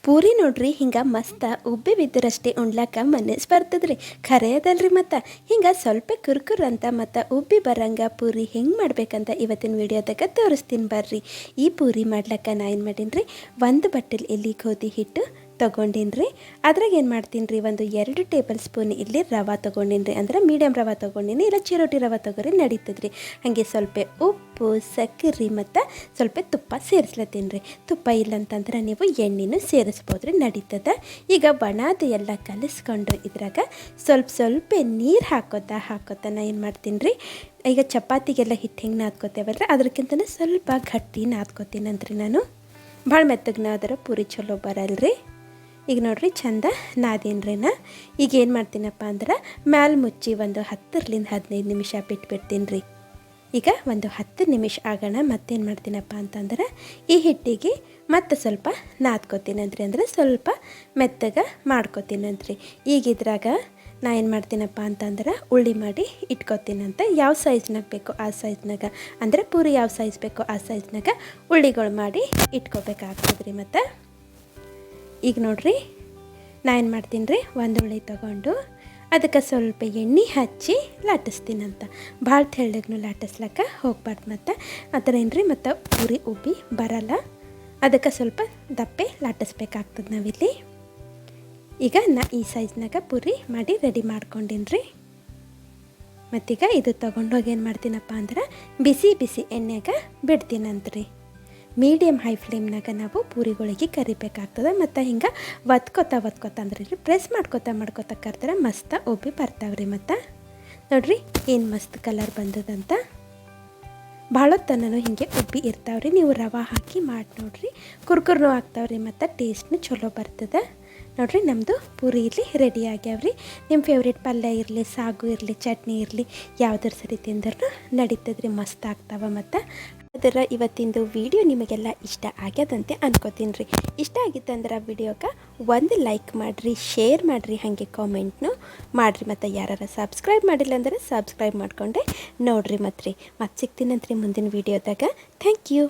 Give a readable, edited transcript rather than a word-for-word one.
ಪೂರಿ ನೋಡ್ರಿ ಹಿಂಗೆ ಮಸ್ತ ಉಬ್ಬಿ ಬಿದ್ದರಷ್ಟೇ ಉಣ್ಲಾಕ ಮನಸ್ಸು ಬರ್ತದ್ರಿ. ಖರೆ ಅದಲ್ರಿ. ಮತ್ತು ಹಿಂಗೆ ಸ್ವಲ್ಪ ಕುರ್ಕುರ್ ಅಂತ ಮತ್ತು ಉಬ್ಬಿ ಬರಂಗ ಪೂರಿ ಹೆಂಗೆ ಮಾಡ್ಬೇಕಂತ ಇವತ್ತಿನ ವಿಡಿಯೋದಾಗ ತೋರಿಸ್ತೀನಿ ಬರ್ರಿ. ಈ ಪೂರಿ ಮಾಡ್ಲಕ್ಕ ನಾ ಏನು ಮಾಡೀನಿ ರೀ, ಒಂದು ಬಟ್ಟಲ್ ಇಲ್ಲಿ ಗೋಧಿ ಹಿಟ್ಟು ತೊಗೊಂಡಿನಿ ರೀ. ಅದ್ರಾಗ ಏನು ಮಾಡ್ತೀನಿ ರೀ, ಒಂದು 2 ಟೇಬಲ್ ಸ್ಪೂನ್ ಇಲ್ಲಿ ರವೆ ತೊಗೊಂಡಿನಿ ರೀ. ಅಂದ್ರೆ ಮೀಡಿಯಮ್ ರವೆ ತೊಗೊಂಡಿನಿ, ಇಲ್ಲ ಚಿರೋಟಿ ರವೆ ತೊಗೊರಿ ನಡೀತದ್ರಿ. ಹಾಗೆ ಸ್ವಲ್ಪ ಉಪ್ಪು, ಸಕ್ಕರೆ ಮತ್ತು ಸ್ವಲ್ಪ ತುಪ್ಪ ಸೇರಿಸ್ಲತ್ತೀನಿ ರೀ. ತುಪ್ಪ ಇಲ್ಲಂತಂದ್ರೆ ನೀವು ಎಣ್ಣೆನೂ ಸೇರಿಸ್ಬೋದ್ರಿ, ನಡೀತದ. ಈಗ ಬಣಾದು ಎಲ್ಲ ಕಲಿಸ್ಕೊಂಡು ಇದ್ರಾಗ ಸ್ವಲ್ಪ ನೀರು ಹಾಕೋತಾ ನಾ ಏನು ಮಾಡ್ತೀನಿ ರೀ, ಈಗ ಚಪಾತಿಗೆಲ್ಲ ಹಿಟ್ಟು ಹೆಂಗೆ ನಾದ್ಕೋತೇವಲ್ರಿ ಅದಕ್ಕಿಂತಲೂ ಸ್ವಲ್ಪ ಗಟ್ಟಿ ನಾದ್ಕೋತೀನಂತ್ರಿ ನಾನು. ಭಾಳ ಮೆತ್ತಗೆ ನಾದ್ರೆ ಪೂರಿ ಚಲೋ ಬರಲ್ರಿ. ಈಗ ನೋಡ್ರಿ ಚಂದ ನಾದೇನ್ರಿ ನಾ. ಈಗ ಏನು ಮಾಡ್ತೀನಪ್ಪ ಅಂದ್ರೆ ಮ್ಯಾಲೆ ಮುಚ್ಚಿ ಒಂದು 10ರಿಂದ 15 ನಿಮಿಷ ಬಿಟ್ಬಿಡ್ತೀನಿ ರೀ. ಈಗ ಒಂದು 10 ನಿಮಿಷ ಆಗೋಣ. ಮತ್ತೇನು ಮಾಡ್ತೀನಪ್ಪ ಅಂತಂದ್ರೆ ಈ ಹಿಟ್ಟಿಗೆ ಮತ್ತೆ ಸ್ವಲ್ಪ ನಾದ್ಕೋತೀನಂತ್ರಿ, ಅಂದರೆ ಸ್ವಲ್ಪ ಮೆತ್ತಗೆ ಮಾಡ್ಕೋತೀನಂತ್ರಿ. ಈಗ ಇದ್ರಾಗ ನಾ ಏನು ಮಾಡ್ತೀನಪ್ಪ ಅಂತಂದ್ರೆ ಉಳ್ಳಿ ಮಾಡಿ ಇಟ್ಕೋತೀನಂತ. ಯಾವ ಸೈಜ್ನಾಗ ಬೇಕೋ ಆ ಸೈಜ್ನಾಗ, ಅಂದರೆ ಪೂರಿ ಯಾವ ಸೈಜ್ ಬೇಕೋ ಆ ಸೈಜ್ನಾಗ ಉಳ್ಳಿಗಳು ಮಾಡಿ ಇಟ್ಕೋಬೇಕಾಗ್ತದ್ರಿ. ಮತ್ತು ಈಗ ನೋಡ್ರಿ ನಾ ಏನು ಮಾಡ್ತೀನಿ ರೀ, ಒಂದು ಉಳ್ಳಿ ತೊಗೊಂಡು ಅದಕ್ಕೆ ಸ್ವಲ್ಪ ಎಣ್ಣೆ ಹಚ್ಚಿ ಲಾಟಿಸ್ತೀನಂತ. ಭಾಳ ತೆಳ್ಳಗೂ ಲಾಟಿಸ್ಲಕ್ಕ ಹೋಗ್ಬಾರ್ದು, ಮತ್ತು ಆ ಥರ ಏನು ರೀ, ಮತ್ತು ಪೂರಿ ಉಬ್ಬಿ ಬರಲ್ಲ. ಅದಕ್ಕೆ ಸ್ವಲ್ಪ ದಪ್ಪೆ ಲಾಟಿಸ್ಬೇಕಾಗ್ತದೆ ನಾವಿಲ್ಲಿ. ಈಗ ನಾ ಈ ಸೈಜ್ನಾಗ ಪೂರಿ ಮಾಡಿ ರೆಡಿ ಮಾಡ್ಕೊಂಡಿನಿ ರೀ. ಮತ್ತೀಗ ಇದು ತೊಗೊಂಡೋಗಿ ಏನು ಮಾಡ್ತೀನಪ್ಪ ಅಂದ್ರೆ ಬಿಸಿ ಎಣ್ಣೆಗ ಬಿಡ್ತೀನಂತ್ರಿ. ಮೀಡಿಯಮ್ ಹೈ ಫ್ಲೇಮ್ನಾಗ ನಾವು ಪೂರಿಗಳಿಗೆ ಕರಿಬೇಕಾಗ್ತದೆ. ಮತ್ತು ಹಿಂಗೆ ಒತ್ಕೋತಾ ಅಂದ್ರೆ ರೀ, ಪ್ರೆಸ್ ಮಾಡ್ಕೋತಾ ಕರ್ತಾರೆ ಮಸ್ತ ಉಬ್ಬಿ ಬರ್ತಾವ್ರಿ. ಮತ್ತು ನೋಡ್ರಿ ಏನು ಮಸ್ತ್ ಕಲರ್ ಬಂದದಂತ. ಭಾಳೊತ್ತನೂ ಹಿಂಗೆ ಉಬ್ಬಿ ಇರ್ತಾವ್ರಿ. ನೀವು ರವೆ ಹಾಕಿ ಮಾಡಿ ನೋಡ್ರಿ, ಕುರ್ಕುರ್ನೂ ಆಗ್ತಾವ್ರಿ ಮತ್ತು ಟೇಸ್ಟ್ನು ಚಲೋ ಬರ್ತದೆ. ನೋಡ್ರಿ ನಮ್ಮದು ಪೂರಿ ಇಲ್ಲಿ ರೆಡಿ ಆಗ್ಯಾವ್ರಿ. ನಿಮ್ಮ ಫೇವ್ರೇಟ್ ಪಲ್ಯ ಇರಲಿ, ಸಾಗು ಇರಲಿ, ಚಟ್ನಿ ಇರಲಿ, ಯಾವುದ್ರ ಸರಿ ತಿಂದ್ರೂ ನಡೀತದ್ರಿ, ಮಸ್ತ್ ಆಗ್ತಾವ. ಮತ್ತು ಅದರ ಇವತ್ತಿಂದು ವಿಡಿಯೋ ನಿಮಗೆಲ್ಲ ಇಷ್ಟ ಆಗ್ಯದಂತೆ ಅನ್ಕೋತೀನಿ ರೀ. ಇಷ್ಟ ಆಗಿತ್ತಂದ್ರೆ ವಿಡಿಯೋಗೆ ಒಂದು ಲೈಕ್ ಮಾಡಿರಿ, ಶೇರ್ ಮಾಡಿರಿ, ಹಾಗೆ ಕಾಮೆಂಟ್ನು ಮಾಡಿರಿ. ಮತ್ತು ಯಾರು ಸಬ್ಸ್ಕ್ರೈಬ್ ಮಾಡಿಲ್ಲ ಅಂದರೆ ಸಬ್ಸ್ಕ್ರೈಬ್ ಮಾಡಿಕೊಂಡೆ ನೋಡಿರಿ. ಮತ್ತು ಸಿಗ್ತೀನಂತ್ರಿ ಮುಂದಿನ ವಿಡಿಯೋದಾಗ. Thank you.